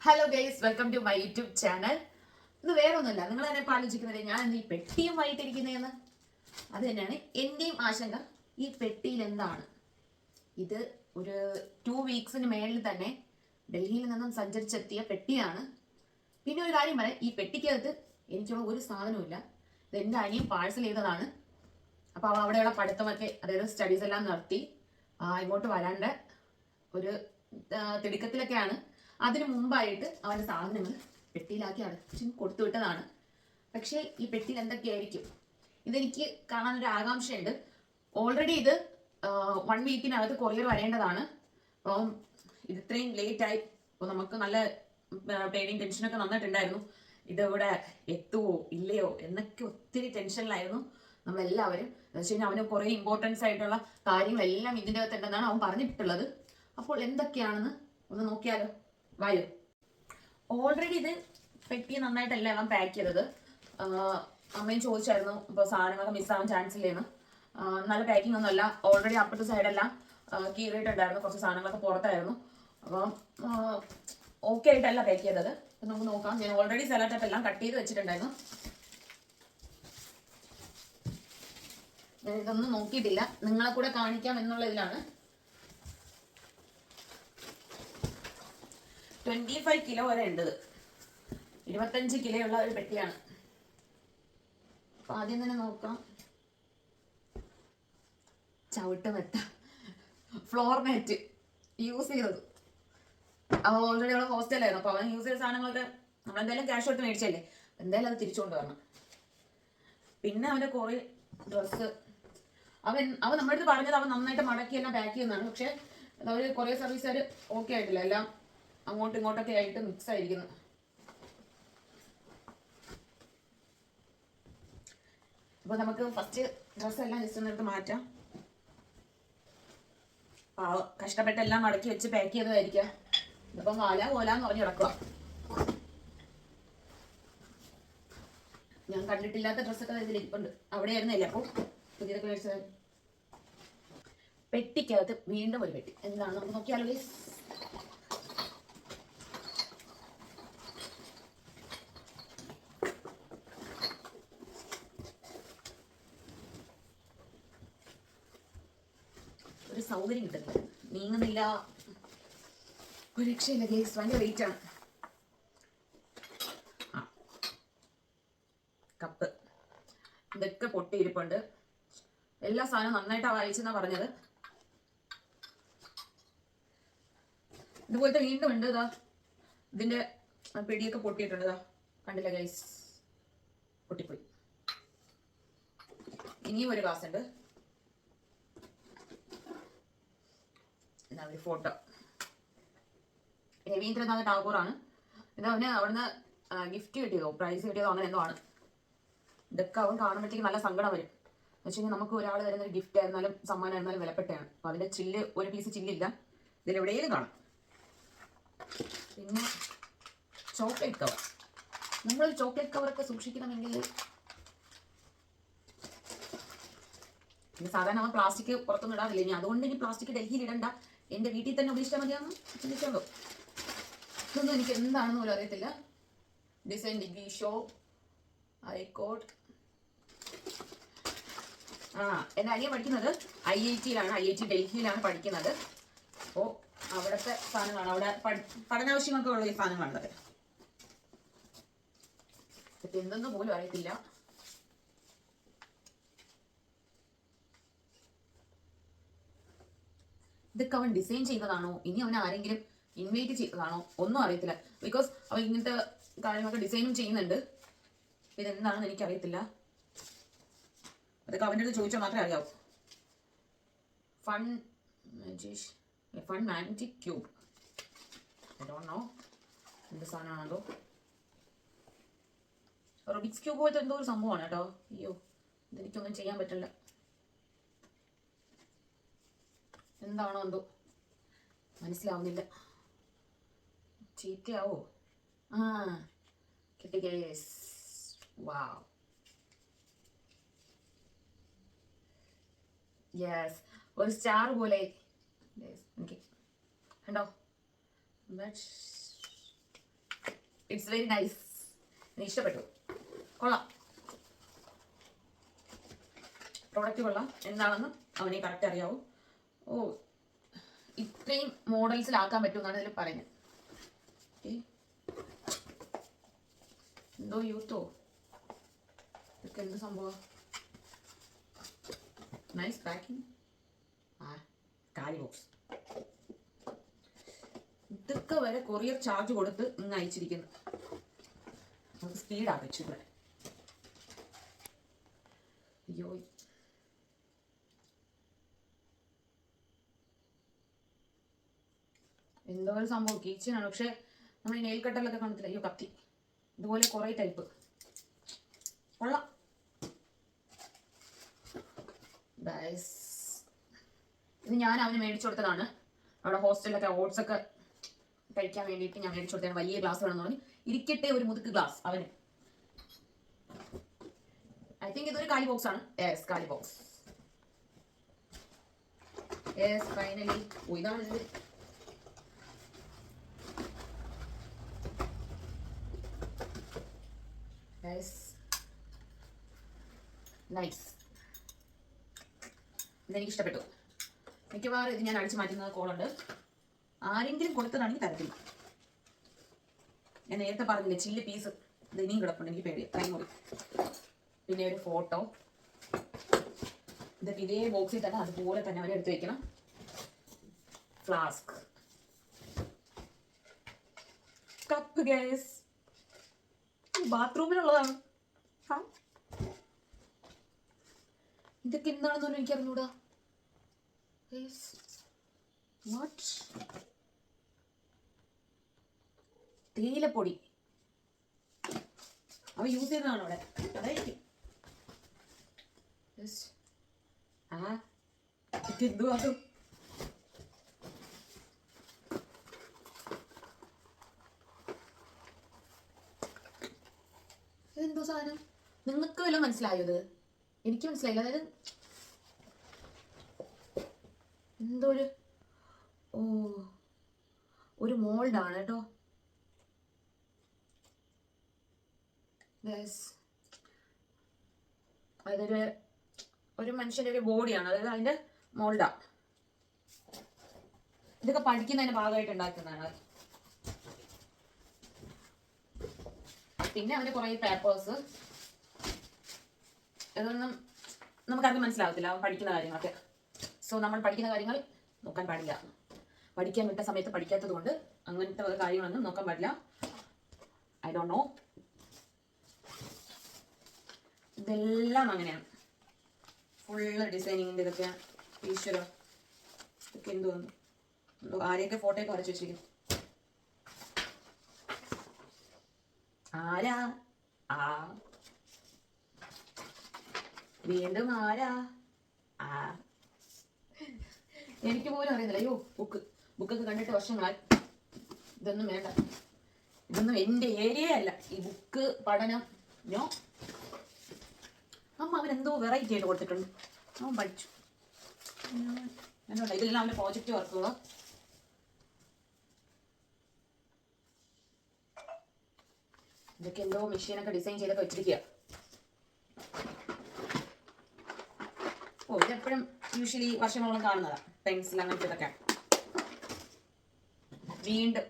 Hello guys, welcome to my YouTube channel. ഇത് വേറെ ഒന്നുമില്ല, നിങ്ങൾ തന്നെ ആലോചിക്കുന്നത് ഞാൻ എന്ത് ഈ പെട്ടിയുമായിട്ടിരിക്കുന്നതെന്ന്. അത് തന്നെയാണ് എന്റെയും ആശങ്ക. ഈ പെട്ടിയിൽ എന്താണ്? ഇത് ഒരു 2 വീക്സിന് മേളിൽ തന്നെ ഡൽഹിയിൽ നിന്നും സഞ്ചരിച്ചെത്തിയ പെട്ടിയാണ്. പിന്നെ ഒരു കാര്യം പറയാം, ഈ പെട്ടിക്കകത്ത് എനിക്കുള്ള ഒരു സാധനവുമില്ല. ഇത് എൻ്റെ അനിയൻ പാഴ്സൽ ചെയ്തതാണ്. അപ്പോൾ അവ അവിടെയുള്ള പഠിത്തമൊക്കെ, അതായത് സ്റ്റഡീസ് എല്ലാം നിർത്തി ഇങ്ങോട്ട് വരാണ്ട് ഒരു തിടുക്കത്തിലൊക്കെയാണ്. അതിനു മുമ്പായിട്ട് അവന്റെ സാധനങ്ങൾ പെട്ടിയിലാക്കി അടച്ചും കൊടുത്തു വിട്ടതാണ്. പക്ഷേ ഈ പെട്ടിയിൽ എന്തൊക്കെയായിരിക്കും? ഇതെനിക്ക് കാണാനൊരു ആകാംക്ഷയുണ്ട്. ഓൾറെഡി ഇത് 1 വീക്കിനകത്ത് കൊറിയർ വരേണ്ടതാണ്. അപ്പം ഇത് ഇത്രയും ലേറ്റ് ആയി. അപ്പോൾ നമുക്ക് നല്ല പേടിയും ടെൻഷനൊക്കെ നന്നിട്ടുണ്ടായിരുന്നു. ഇതിവിടെ എത്തുവോ ഇല്ലയോ എന്നൊക്കെ ഒത്തിരി ടെൻഷനിലായിരുന്നു നമ്മളെല്ലാവരും. എന്ന് വെച്ച് കഴിഞ്ഞാൽ അവന് കുറേ ഇമ്പോർട്ടൻസ് ആയിട്ടുള്ള കാര്യങ്ങളെല്ലാം ഇതിൻ്റെ അകത്ത് ഉണ്ടെന്നാണ് അവൻ പറഞ്ഞിട്ടുള്ളത്. അപ്പോൾ എന്തൊക്കെയാണെന്ന് ഒന്ന് നോക്കിയാലോ, വായോ. ഓൾറെഡി ഇത് പെട്ടി നന്നായിട്ടല്ല അവൻ പാക്ക് ചെയ്തത്. അമ്മയും ചോദിച്ചായിരുന്നു ഇപ്പോൾ സാധനങ്ങളൊക്കെ മിസ്സാവാൻ ചാൻസ് ഇല്ലേന്ന്. നല്ല പാക്കിംഗ് ഒന്നുമല്ല. ഓൾറെഡി അപ്പുറത്തെ സൈഡെല്ലാം കീറിയിട്ടുണ്ടായിരുന്നു, കുറച്ച് സാധനങ്ങളൊക്കെ പുറത്തായിരുന്നു. അപ്പം ഓക്കെ ആയിട്ടല്ല പാക്ക് ചെയ്തത്. അപ്പം നമുക്ക് നോക്കാം. ഞാൻ ഓൾറെഡി സെലോ ടൈപ്പ് എല്ലാം കട്ട് ചെയ്ത് വെച്ചിട്ടുണ്ടായിരുന്നു. ഞാൻ ഇതൊന്നും നോക്കിയിട്ടില്ല, നിങ്ങളെ കൂടെ കാണിക്കാം എന്നുള്ള ഇതിലാണ്. 25 കിലോ വരെ ഉണ്ട്. 25 കിലോ ഉള്ള ഒരു പെട്ടിയാണ്. അപ്പൊ ആദ്യം തന്നെ നോക്കാം. ചവിട്ടുമെത്ത, ഫ്ലോർ മാറ്റ് യൂസ് ചെയ്തത്. അവ ഓൾറെഡി അവിടെ ഹോസ്റ്റലായിരുന്നു. അപ്പൊ അവൻ യൂസ് ചെയ്ത സാധനങ്ങളൊക്കെ നമ്മളെന്തായാലും ക്യാഷ് കൊടുത്ത് മേടിച്ചല്ലേ, എന്തായാലും അത് തിരിച്ചുകൊണ്ട് വരണം. പിന്നെ അവന്റെ കുറെ ഡ്രസ്സ്. അവൻ നമ്മുടെ അടുത്ത് പറഞ്ഞത് അവൻ നന്നായിട്ട് മടക്കി എല്ലാം പാക്ക് ചെയ്യുന്നതാണ്. പക്ഷെ അവര് കൊറിയർ സർവീസുകാർ ഓക്കെ ആയിട്ടില്ല, എല്ലാം അങ്ങോട്ടും ഇങ്ങോട്ടൊക്കെ ആയിട്ട് മിക്സ് ആയിരിക്കുന്നു. അപ്പൊ നമുക്ക് ഫസ്റ്റ് ഡ്രസ്സെല്ലാം ജസ്റ്റ് ഒന്നെടുത്ത് മാറ്റാം. കഷ്ടപ്പെട്ടെല്ലാം മടക്കി വെച്ച് പാക്ക് ചെയ്തതായിരിക്കാം. ഇതിപ്പം കോലാന്ന് പറഞ്ഞ് കിടക്കുക. ഞാൻ കണ്ടിട്ടില്ലാത്ത ഡ്രസ്സൊക്കെ ഇതിലിരിപ്പുണ്ട്. അവിടെ ആയിരുന്നല്ലേ അപ്പോൾ പുതിയതൊക്കെ മേടിച്ചത്. പെട്ടിക്കകത്ത് വീണ്ടും ഒരു പെട്ടി. എന്താണ് നമുക്ക് നോക്കിയാലോ ഗൈസ്. ഒരു സൗകര്യം കിട്ടുന്നില്ല, നീങ്ങുന്നില്ല, ഒരു രക്ഷയില്ല ഗൈസ്. ഭയങ്കര വെയിറ്റ് ആണ്. കപ്പ് ഇതൊക്കെ പൊട്ടിയിരിപ്പുണ്ട്. എല്ലാ സാധനവും നന്നായിട്ടാണ് വായിച്ചെന്നാ പറഞ്ഞത്. ഇതുപോലത്തെ വീണ്ടും ഉണ്ട്. ഇതാ ഇതിന്റെ പിടിയൊക്കെ പൊട്ടിയിട്ടുണ്ട്. ഇതാ കണ്ടില്ല ഗൈസ്, പൊട്ടിപ്പോയി. ഇനിയും ഒരു ഗ്ലാസ് ഉണ്ട്. ഒരു ഫോട്ടോ. രവീന്ദ്രനാഥ് ടാഗോറാണ് ഇത്. അവന് അവിടുന്ന് ഗിഫ്റ്റ് കിട്ടിയതോ പ്രൈസ് കിട്ടിയതോ അങ്ങനെ എന്തോ ആണ്. ഇതൊക്കെ അവൻ കാണുമ്പോഴത്തേക്ക് നല്ല സങ്കടം വരും. എന്ന് വെച്ച് കഴിഞ്ഞാൽ നമുക്ക് ഒരാൾ തരുന്ന ഒരു ഗിഫ്റ്റ് ആയിരുന്നാലും സമ്മാനമായിരുന്നാലും വിലപ്പെട്ടാണ്. അപ്പൊ അതിന്റെ ചില്ല്, ഒരു പീസ് ചില്ലില്ല ഇതിലെവിടെയും കാണാം. പിന്നെ ചോക്ലേറ്റ് കവർ. നമ്മളൊരു ചോക്ലേറ്റ് കവറൊക്കെ സൂക്ഷിക്കണമെങ്കിൽ പിന്നെ സാധാരണ അവൻ പ്ലാസ്റ്റിക് പുറത്തൊന്നും ഇടാറില്ല. ഇനി അതുകൊണ്ട് ഇനി പ്ലാസ്റ്റിക് ഡൽഹിയിൽ ഇടണ്ട, എന്റെ വീട്ടിൽ തന്നെ ഉപയോഗിച്ചാൽ മതിയാന്ന് ചിന്തിച്ചോളൂ. ഇതൊന്നും എനിക്ക് എന്താണെന്ന് പോലും അറിയത്തില്ല. Design degree show high court. എൻ്റെ അനിയൻ പഠിക്കുന്നത് IIT ഡൽഹിയിലാണ് പഠിക്കുന്നത്. അപ്പോൾ അവിടുത്തെ സാധനങ്ങളാണ്, അവിടെ പഠനാവശ്യമൊക്കെ ഉള്ള ഈ സാധനങ്ങളാണ്. ഇതൊക്കെ എന്തെന്ന് പോലും അറിയത്തില്ല. ഇതൊക്കെ അവൻ ഡിസൈൻ ചെയ്തതാണോ, ഇനി അവൻ ആരെങ്കിലും ഇൻവൈറ്റ് ചെയ്തതാണോ ഒന്നും അറിയത്തില്ല. ബിക്കോസ് അവൻ ഇങ്ങനത്തെ കാര്യങ്ങളൊക്കെ ഡിസൈനും ചെയ്യുന്നുണ്ട്. ഇതെന്താണെന്ന് എനിക്കറിയത്തില്ല. അതൊക്കെ അവൻ്റെ അടുത്ത് ചോദിച്ചാൽ മാത്രമേ അറിയാവൂ. Fun magic cube. I don't know എന്ത് സാധനമാണല്ലോ. റുബിക്സ് ക്യൂബ് പോലത്തെ എന്തോ ഒരു സംഭവമാണ് കേട്ടോ. അയ്യോ, ഇതെനിക്കൊന്നും ചെയ്യാൻ പറ്റില്ല. എന്താണോ എന്തോ മനസ്സിലാവുന്നില്ല. ചീത്തയാവോ? കിട്ടി ഗൈസ്. വാവ്, യെസ്, ഒരു സ്റ്റാർ പോലെ. കണ്ടോ? It's very nice. എനിക്ക് ഇഷ്ടപ്പെട്ടു. കൊള്ളാം, പ്രോഡക്റ്റ് കൊള്ളാം. എന്താണെന്ന് അവനെ കറക്റ്റ് അറിയാവൂ. ഓ, ഇത്രയും മോഡൽസിലാക്കാൻ പറ്റുമെന്നാണ് ഇതിൽ പറയുന്നത്. എന്തോ യൂത്തോ ഇതൊക്കെ എന്ത് സംഭവം. Nice packing. കാലി ബോക്സ്. ഇതൊക്കെ വരെ കൊറിയർ ചാർജ് കൊടുത്ത് ഇന്ന് അയച്ചിരിക്കുന്നു. നമുക്ക് സ്പീഡാണ് വെച്ചിവിടെ. അയ്യോ, എന്തോ ഒരു സംഭവം കിച്ചനാണ്. പക്ഷെ നമ്മൾ ഈ നെയിൽ കട്ടറിലൊക്കെ കാണത്തില്ല. അയ്യോ കത്തി. ഇതുപോലെ കുറേ ടൈപ്പ് കൊള്ളാം. ഇത് ഞാൻ അവന് മേടിച്ചു കൊടുത്തതാണ്. അവിടെ ഹോസ്റ്റലിലൊക്കെ ഓട്സ് ഒക്കെ കഴിക്കാൻ വേണ്ടിയിട്ട് ഞാൻ മേടിച്ചു കൊടുത്തതാണ്. വലിയ ഗ്ലാസ് വേണമെന്ന് പറഞ്ഞു. ഇരിക്കട്ടെ ഒരു മുതുക്ക് ഗ്ലാസ് അവന്. ഐ തിങ്ക് ഇതൊരു കാലി ബോക്സ് ആണ്. യെസ്, കാലി ബോക്സ്. Yes, finally. ഓ, ഇതാണ് ഇത്. നൈസ്. ഇതെനിക്ക് ഇഷ്ടപ്പെട്ടു. മിക്കവാറും ഇത് ഞാൻ അടിച്ചു മാറ്റുന്ന കോളുണ്ട്. ആരെങ്കിലും കൊടുത്തതാണെങ്കിൽ തരത്തില്ല. ഞാൻ നേരത്തെ പറഞ്ഞില്ലേ ചില്ലി പീസ് ഇത് ഇനിയും കിടപ്പുണ്ട്. എനിക്ക് പേടി കൈമുറി. പിന്നെ ഒരു ഫോട്ടോ. ഇതൊക്കെ ഇതേ ബോക്സിൽ തന്നെ അതുപോലെ തന്നെ അവരെ എടുത്ത് വെക്കണം. ഫ്ലാസ്ക്, കപ്പ്, ഗ്യാസ്, ബാത്റൂമിലുള്ളതാണ്. ഇതൊക്കെ എന്താണെന്നൊന്നും എനിക്ക് അറിഞ്ഞൂടാ. തേയിലപ്പൊടി അവ യൂസ് ചെയ്തതാണ് അവിടെ. അതായിരിക്കും. എന്തുവാ ഇതെന്തോ സാധനം? നിങ്ങൾക്ക് വല്ലതും മനസ്സിലായോ? ഇത് എനിക്ക് മനസ്സിലായില്ല. അതായത് എന്തോ ഒരു മോൾഡാണ് കേട്ടോ. അതൊരു മനുഷ്യന്റെ ഒരു ബോഡിയാണ്. അതായത് അതിന്റെ മോൾഡാ. ഇതൊക്കെ പഠിക്കുന്നതിന്റെ ഭാഗമായിട്ട് ഉണ്ടാക്കുന്നതാണ്. പിന്നെ അവന്റെ കുറെ പേപ്പേഴ്സ്. ഇതൊന്നും നമുക്കറിയാൻ മനസ്സിലാകത്തില്ല അവൻ പഠിക്കുന്ന കാര്യങ്ങളൊക്കെ. സോ നമ്മൾ പഠിക്കുന്ന കാര്യങ്ങൾ നോക്കാൻ പാടില്ല. പഠിക്കാൻ വിട്ട സമയത്ത് പഠിക്കാത്തത് കൊണ്ട് അങ്ങനത്തെ കാര്യങ്ങളൊന്നും നോക്കാൻ പാടില്ല. I don't no. ഇതെല്ലാം അങ്ങനെയാണ്. ഫുള്ള് ഡിസൈനിങ്ങിൻ്റെ ഇതൊക്കെ. ഈശ്വര, ഇതൊക്കെ എന്തോ ആരെയൊക്കെ ഫോട്ടോയൊക്കെ വരച്ച് വെച്ചിരിക്കുന്നു. ആരാ? വീണ്ടും ആരാ? എനിക്ക് പോലും അറിയുന്നില്ല. അയ്യോ, ബുക്കൊക്കെ കണ്ടിട്ട് വർഷങ്ങളായി. ഇതൊന്നും വേണ്ട. ഇതൊന്നും എൻ്റെ ഏരിയ അല്ല. ഈ ബുക്ക് പഠനം നോ. അമ്മ അവനെന്തോ വെറൈറ്റി ആയിട്ട് കൊടുത്തിട്ടുണ്ട്. അവൻ പഠിച്ചു. എന്നോണ്ട ഇതെല്ലാം അവൻ്റെ പ്രോജക്റ്റ് വർക്കുകളോ. ഇതൊക്കെ എന്തോ മെഷീനൊക്കെ ഡിസൈൻ ചെയ്തൊക്കെ വെച്ചിരിക്കുക. ഓ, ഇതെപ്പോഴും യൂഷ്വലി വർഷങ്ങളോളം കാണുന്നതാണ്. പെൻസിൽ അങ്ങനത്തെ ഇതൊക്കെ. വീണ്ടും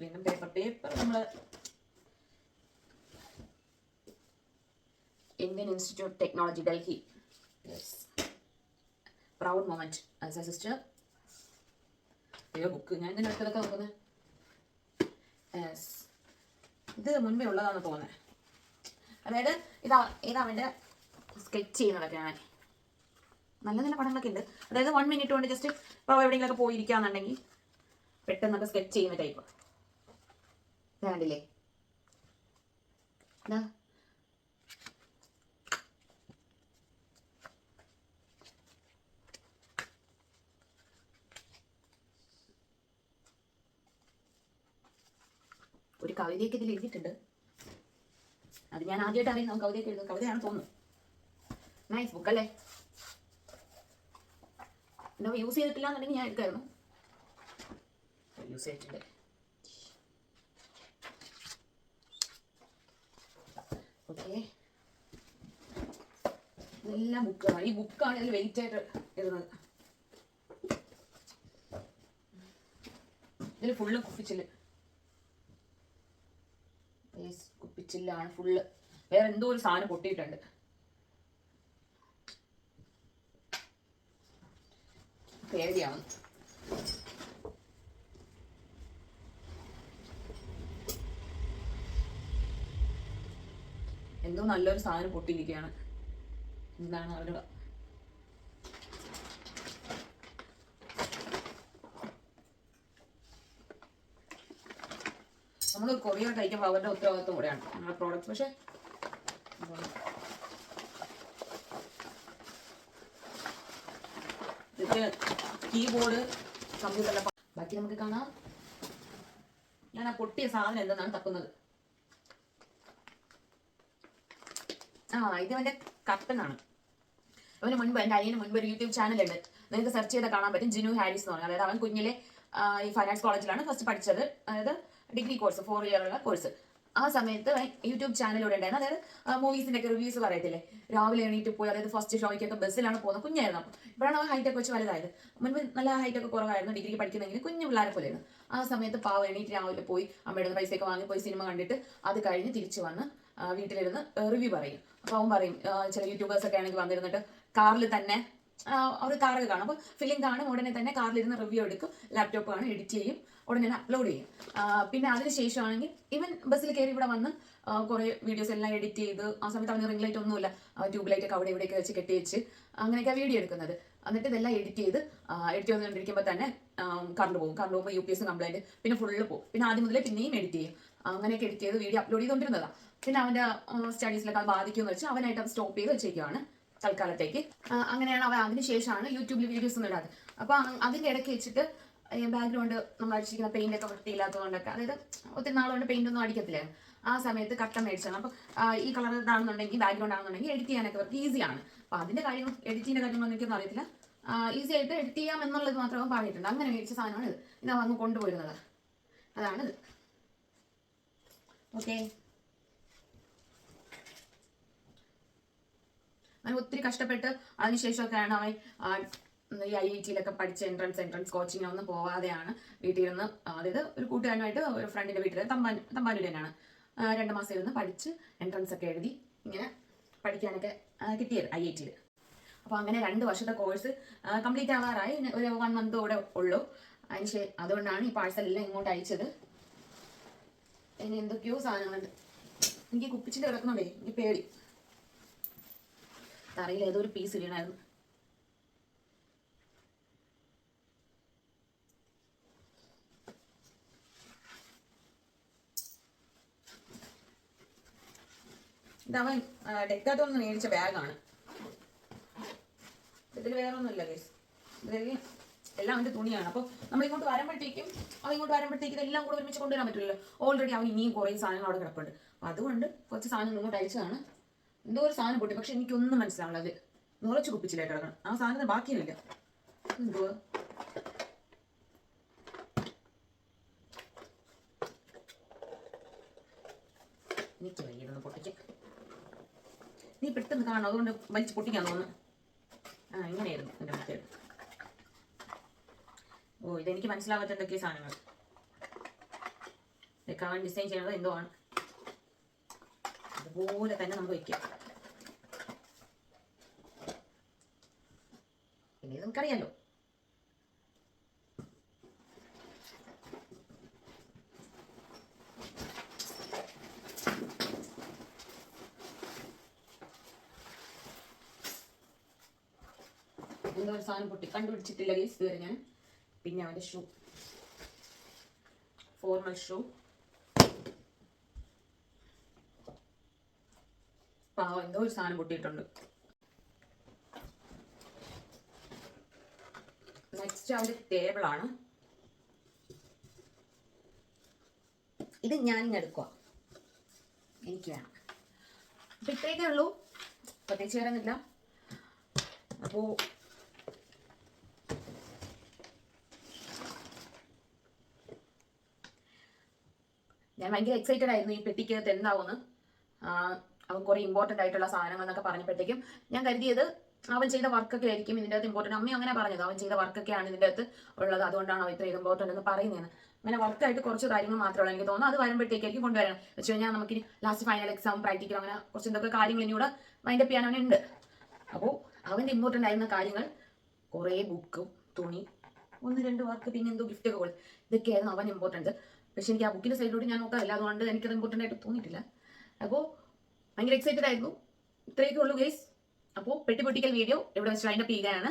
വീണ്ടും പേപ്പർ നമ്മൾ Indian institute technology Delhi. Proud moment as A sister. അയ്യോ, ബുക്ക് ഞാൻ ഇതിൻ്റെ അടുത്തൊക്കെ നോക്കുന്നത്. ഇത് മുൻപേ ഉള്ളതാണെന്ന് തോന്നുന്നത്. അതായത് ഇതവൻ്റെ സ്കെച്ച് ചെയ്യുന്നതൊക്കെയാണ്. നല്ല നല്ല പടങ്ങളൊക്കെ ഉണ്ട്. അതായത് 1 മിനിറ്റ് കൊണ്ട് ജസ്റ്റ് ഇപ്പോൾ എവിടെയെങ്കിലൊക്കെ പോയിരിക്കുകയാണെന്നുണ്ടെങ്കിൽ പെട്ടെന്നൊക്കെ സ്കെച്ച് ചെയ്യുന്ന ടൈപ്പ്. കണ്ടില്ലേ? ഒരു കവിതയൊക്കെ ഇതിൽ എഴുതിയിട്ടുണ്ട്. അത് ഞാൻ ആദ്യമായിട്ട് അറിയുന്ന കവിതയൊക്കെ എഴുതും. കവിതയാണ് തോന്നുന്നു. നൈസ് ബുക്ക് അല്ലേ? യൂസ് ചെയ്തിട്ടില്ല എന്നുണ്ടെങ്കിൽ ഞാൻ എടുക്കായിരുന്നു. യൂസ് ചെയ്തിട്ടുണ്ട്. ഓക്കെ, ഇതെല്ലാം ബുക്കാണ്. ഈ ബുക്കാണ് ഇതിൽ വെയിറ്റ് ആയിട്ട് ഇടുന്നത്. ഇതിൽ ഫുള്ള് കുപ്പിച്ചില്, കുപ്പിച്ചില്ലാണ് ഫുള്ള്. വേറെ എന്തോ ഒരു സാധനം പൊട്ടിയിട്ടുണ്ട്. പേടിയാണ്. എന്തോ നല്ലൊരു സാധനം പൊട്ടിയിരിക്കുകയാണ്. എന്താണ് അവരുടെ നമ്മൾ കൊറിയർ കഴിക്കുമ്പോൾ അവരുടെ ഉത്തരവാദിത്വം കൂടെയാണ് നമ്മുടെ പ്രോഡക്റ്റ്. പക്ഷെ ഇത് കീബോർഡ്, കമ്പ്യൂട്ടറിലെ ബാക്കി നമുക്ക് കാണാം. ഞാൻ ആ പൊട്ടിയ സാധനം എന്തെന്നാണ് തപ്പുന്നത്. ഇത് അവന്റെ കർട്ടനാണ്. അവന് മുൻപ്, എൻ്റെ അനിയന് മുൻപ് ഒരു യൂട്യൂബ് ചാനലുണ്ട്, നിങ്ങൾക്ക് സെർച്ച് ചെയ്താൽ കാണാൻ പറ്റും. ജിനു ഹാരിസ് എന്ന് പറഞ്ഞാൽ. അതായത് അവൻ കുഞ്ഞിലെ ഈ ഫൈൻ ആർട്സ് കോളേജിലാണ് ഫസ്റ്റ് പഠിച്ചത്. അതായത് ഡിഗ്രി കോഴ്സ്, 4 ഇയർ ഉള്ള കോഴ്സ്. ആ സമയത്ത് യൂട്യൂബ് ചാനലിലൂടെ ഉണ്ടായിരുന്നു. അതായത് മൂവീസിന്റെ ഒക്കെ റിവ്യൂസ് പറയത്തില്ലേ, രാവിലെ എണീറ്റ് പോയി. അതായത് ഫസ്റ്റ് ഷോയ്ക്കൊക്കെ ബസ്സിലാണ് പോകുന്നത്. കുഞ്ഞായിരുന്നു. അപ്പം ഇപ്പോഴാണ് അവൻ ഹൈറ്റൊക്കെ വെച്ച് വലുതായത്. മുൻപ് നല്ല ഹൈറ്റൊക്കെ കുറവായിരുന്നു, ഡിഗ്രി പഠിക്കുന്നെങ്കിൽ കുഞ്ഞു പിള്ളേരെ പോലെയായിരുന്നു. ആ സമയത്ത് പാവം എണീറ്റ് രാവിലെ പോയി അമ്മയുടെ പൈസയൊക്കെ വാങ്ങി പോയി സിനിമ കണ്ടിട്ട് അത് കഴിഞ്ഞ് തിരിച്ചു വന്ന് വീട്ടിലിരുന്ന് റിവ്യൂ പറയും. അപ്പോൾ അവൻ പറയും, ചില യൂട്യൂബേഴ്സ് ഒക്കെ ആണെങ്കിൽ വന്നിരുന്നിട്ട് കാറിൽ തന്നെ അവർ കാറൊക്കെ കാണും. അപ്പോൾ ഫിലിം കാണും, ഉടനെ തന്നെ കാറിലിരുന്ന് റിവ്യൂ എടുക്കും, ലാപ്ടോപ്പ് കാണും, എഡിറ്റ് ചെയ്യും, ഉടനെ തന്നെ അപ്ലോഡ് ചെയ്യും. പിന്നെ അതിനുശേഷമാണെങ്കിൽ ഇവൻ ബസ്സിൽ കയറി ഇവിടെ വന്ന് കുറേ വീഡിയോസ് എല്ലാം എഡിറ്റ് ചെയ്ത്, ആ സമയത്ത് അവന് റിംഗ് ലൈറ്റ് ഒന്നുമില്ല, ട്യൂബ് ലൈറ്റ് ഒക്കെ അവിടെ ഇവിടെയൊക്കെ വെച്ച് കെട്ടി വെച്ച് അങ്ങനെയൊക്കെ വീഡിയോ എടുക്കുന്നത്. എന്നിട്ട് ഇതെല്ലാം എഡിറ്റ് ചെയ്തുകൊണ്ടിരിക്കുമ്പോൾ തന്നെ കറണ്ട് പോകുമ്പോൾ UPS കംപ്ലൈൻറ്റ്, പിന്നെ ഫുള്ള് പോകും. പിന്നെ ആദ്യം മുതലേ പിന്നെയും എഡിറ്റ് ചെയ്യും. അങ്ങനെയൊക്കെ എഡിറ്റ് ചെയ്ത് വീഡിയോ അപ്ലോഡ് ചെയ്തുകൊണ്ടിരുന്നതാണ്. പിന്നെ അവൻ്റെ സ്റ്റഡീസിലൊക്കെ അത് ബാധിക്കുമെന്ന് വെച്ചാൽ അവനായിട്ട് അത് സ്റ്റോപ്പ് ചെയ്ത് വെച്ചേക്കുവാണ് തൽക്കാലത്തേക്ക്. അങ്ങനെയാണ് അവൻ. അതിനുശേഷമാണ് യൂട്യൂബിൽ വീഡിയോസ് ഒന്നും ഇടാതെ. അപ്പോൾ അതിൻ്റെ ഇടയ്ക്ക് വെച്ചിട്ട് ബാക്ക്ഗ്രൗണ്ട് നമ്മൾ അടിച്ചിരിക്കുന്ന പെയിന്റ് ഒക്കെ വൃത്തിയില്ലാത്തതുകൊണ്ടൊക്കെ, അതായത് ഒത്തിരി നാളുകൊണ്ട് പെയിന്റ് ഒന്നും അടിക്കത്തില്ല. ആ സമയത്ത് കട്ടൻ മേടിച്ചാണ്. അപ്പോൾ ഈ കളർ ഇതാണെന്നുണ്ടെങ്കിൽ, ബാക്ക്ഗ്രൗണ്ട് ആണെന്നുണ്ടെങ്കിൽ എഡിറ്റ് ചെയ്യാനൊക്കെ അവർക്ക് ഈസിയാണ്. അപ്പോൾ അതിൻ്റെ കാര്യങ്ങൾ, എഡിറ്റിങ്ങിൻ്റെ കാര്യങ്ങളൊന്നും എനിക്കൊന്നും അറിയത്തില്ല. ഈസി ആയിട്ട് എഡിറ്റ് ചെയ്യാം എന്നുള്ളത് മാത്രമേ പറഞ്ഞിട്ടുണ്ട്. അങ്ങനെ മേടിച്ച സാധനമാണ് ഇത്. ഇത് വന്ന് കൊണ്ടുപോയിരുന്നത് അതാണിത്. ഓക്കെ, അവൻ ഒത്തിരി കഷ്ടപ്പെട്ട് അതിനുശേഷമൊക്കെയാണ് അവൻ ഈ IIT-യിലൊക്കെ പഠിച്ച എൻട്രൻസ് കോച്ചിങ്ങിനൊന്നും പോവാതെയാണ് വീട്ടിൽ നിന്ന്, അതായത് ഒരു കൂട്ടുകാരനുമായിട്ട് ഒരു ഫ്രണ്ടിന്റെ വീട്ടിൽ, തമ്പാനൂർ തന്നെയാണ്, 2 മാസം ഇരുന്ന് പഠിച്ച് എൻട്രൻസ് ഒക്കെ എഴുതി ഇങ്ങനെ പഠിക്കാനൊക്കെ കിട്ടിയത് IIT-യിൽ. അപ്പോൾ അങ്ങനെ 2 വർഷത്തെ കോഴ്സ് കംപ്ലീറ്റ് ആവാറായി. ഒരു 1 മന്ത് കൂടെ ഉള്ളൂ. അതുകൊണ്ടാണ് ഈ പാഴ്സലെല്ലാം ഇങ്ങോട്ട് അയച്ചത്. ഇനി എന്തൊക്കെയോ സാധനങ്ങളുണ്ട്. എനിക്ക് കുപ്പിച്ചിട്ട് കിടക്കുന്നുണ്ടേ, എനിക്ക് പേടി. തറയിൽ ഏതോ ഒരു പീസ് വീണായിരുന്നു. ഇതവൻ ഡെക്കാത്തോന്ന് മേടിച്ച ബാഗാണ്. ഇതിൽ വേറെ ഒന്നുമില്ല ഗൈസ്. ഇതിൽ എല്ലാം അവൻ്റെ തുണിയാണ്. അപ്പോൾ നമ്മളിങ്ങോട്ട് വരുമ്പോഴത്തേക്കും ഇതെല്ലാം കൂടെ ഒരുമിച്ച് കൊണ്ടുവരാൻ പറ്റില്ലല്ലോ. ഓൾറെഡി അവൻ ഇനിയും കുറേ സാധനങ്ങൾ അവിടെ കിടപ്പുണ്ട്. അപ്പോൾ അതുകൊണ്ട് കുറച്ച് സാധനങ്ങൾ ഇങ്ങോട്ട് അയച്ചതാണ്. എന്തോ ഒരു സാധനം പൊട്ടി, പക്ഷെ എനിക്കൊന്നും മനസ്സിലാവുള്ളത് നിറച്ച് കുപ്പിച്ചിലായിട്ട് കിടക്കണം. ആ സാധനത്തിന് ബാക്കിയൊന്നുമില്ല. എന്തോ എനിക്ക് വയ്യതൊന്ന് പൊട്ടിക്ക്. നീ പെട്ടെന്ന് കാണണം, അതുകൊണ്ട് വലിച്ച് പൊട്ടിക്കാൻ തോന്നുന്നു. ഇങ്ങനെയായിരുന്നു എൻ്റെ മെത്തേഡ്. ഇതെനിക്ക് മനസ്സിലാവാത്ത എന്തൊക്കെ സാധനങ്ങൾ. ഇതൊക്കെ അവൻ ഡിസൈൻ ചെയ്യണത് എന്തോ ആണ്. അതുപോലെ തന്നെ നമുക്ക് വയ്ക്കാം. പിന്നെ ഇത് നമുക്കറിയാലോ. എന്തോ ഒരു സാധനം പൊട്ടി, കണ്ടുപിടിച്ചിട്ടില്ല ഗൈസ് ഇതുവരെ ഞാൻ. പിന്നെ അവൻ്റെ ഷൂ, ഫോർമൽ ഷൂ. പാവം എന്തോ ഒരു സാധനം പൊട്ടിയിട്ടുണ്ട്. നെക്സ്റ്റ് അവൻ്റെ ടേബിളാണ്. ഇത് ഞാനിങ്ങനെ എടുക്കുക, എനിക്ക് വേണം. അപ്പം ഇത്രയൊക്കെ ഉള്ളൂ, പ്രത്യേകിച്ച് വേറൊന്നുമില്ല. അപ്പോൾ ഞാൻ ഭയങ്കര എക്സൈറ്റഡ് ആയിരുന്നു ഈ പെട്ടിക്കകത്ത് എന്താവുമെന്ന്. അവൻ കുറെ ഇമ്പോർട്ടന്റ് ആയിട്ടുള്ള സാധനങ്ങൾ എന്നൊക്കെ പറഞ്ഞപ്പോഴത്തേക്കും ഞാൻ കരുതിയത് അവൻ ചെയ്ത വർക്കൊക്കെ ആയിരിക്കും ഇതിൻ്റെ അകത്ത് ഇമ്പോർട്ടൻറ്റ്. അമ്മയും അങ്ങനെ പറഞ്ഞത് അവൻ ചെയ്ത വർക്കൊക്കെയാണ് ഇതിൻ്റെ അകത്ത് ഉള്ളത്, അതുകൊണ്ടാണ് അവൻ ഇത്ര ഇമ്പോർട്ടൻ്റ് എന്ന് പറയുന്നതെന്ന്. അങ്ങനെ വർക്കായിട്ട് കുറച്ച് കാര്യങ്ങൾ മാത്രമേ ഉള്ളൂ എനിക്ക് തോന്നുന്നു. അത് വരുമ്പോഴത്തേക്കായിരിക്കും കൊണ്ടുവരണം വെച്ച് കഴിഞ്ഞാൽ നമുക്ക് ലാസ്റ്റ് ഫൈനൽ എക്സാം പ്രാക്ടിക്കൽ അങ്ങനെ കുറച്ച് എന്തൊക്കെ കാര്യങ്ങൾ ഇനിയൂടെ മൈൻഡപ്പ് ചെയ്യാൻ അവനുണ്ട്. അപ്പോൾ അവൻ്റെ ഇമ്പോർട്ടൻ്റ് ആയിരുന്ന കാര്യങ്ങൾ കുറേ ബുക്കും തുണി 1-2 വർക്ക് പിന്നെ എന്തോ ഗിഫ്റ്റ് ഒക്കെ കൊടുത്തു, ഇതൊക്കെയായിരുന്നു അവൻ ഇമ്പോർട്ടൻറ്റ്. പക്ഷെ എനിക്ക് ആ ബുക്കിൻ്റെ സൈഡിലോട്ട് ഞാൻ നോക്കാറില്ല, അതുകൊണ്ട് എനിക്കത് ഇമ്പോർട്ടൻ്റ് ആയിട്ട് തോന്നിയിട്ടില്ല. അപ്പോൾ ഭയങ്കര എക്സൈറ്റഡ് ആയിരുന്നു. ഇത്രയൊക്കെ ഉള്ളൂ ഗൈസ്. അപ്പോൾ പെട്ടിപ്പൊട്ടിക്കൽ വീഡിയോ ഇവിടെ വെച്ച് വൈൻഡപ്പ് ചെയ്യുകയാണ്.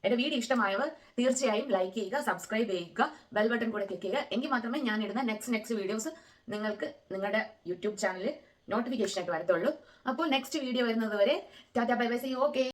എൻ്റെ വീഡിയോ ഇഷ്ടമായവർ തീർച്ചയായും ലൈക്ക് ചെയ്യുക, സബ്സ്ക്രൈബ് ചെയ്യുക, ബെൽ ബട്ടൺ കൂടെ ക്ലിക്ക് ചെയ്യുക. എങ്കിൽ മാത്രമേ ഞാൻ ഇടുന്ന നെക്സ്റ്റ് വീഡിയോസ് നിങ്ങൾക്ക് നിങ്ങളുടെ യൂട്യൂബ് ചാനലിൽ നോട്ടിഫിക്കേഷൻ ആയിട്ട് വരത്തുള്ളൂ. അപ്പോൾ നെക്സ്റ്റ് വീഡിയോ വരുന്നത് വരെ tata bye bye, see you. Okay.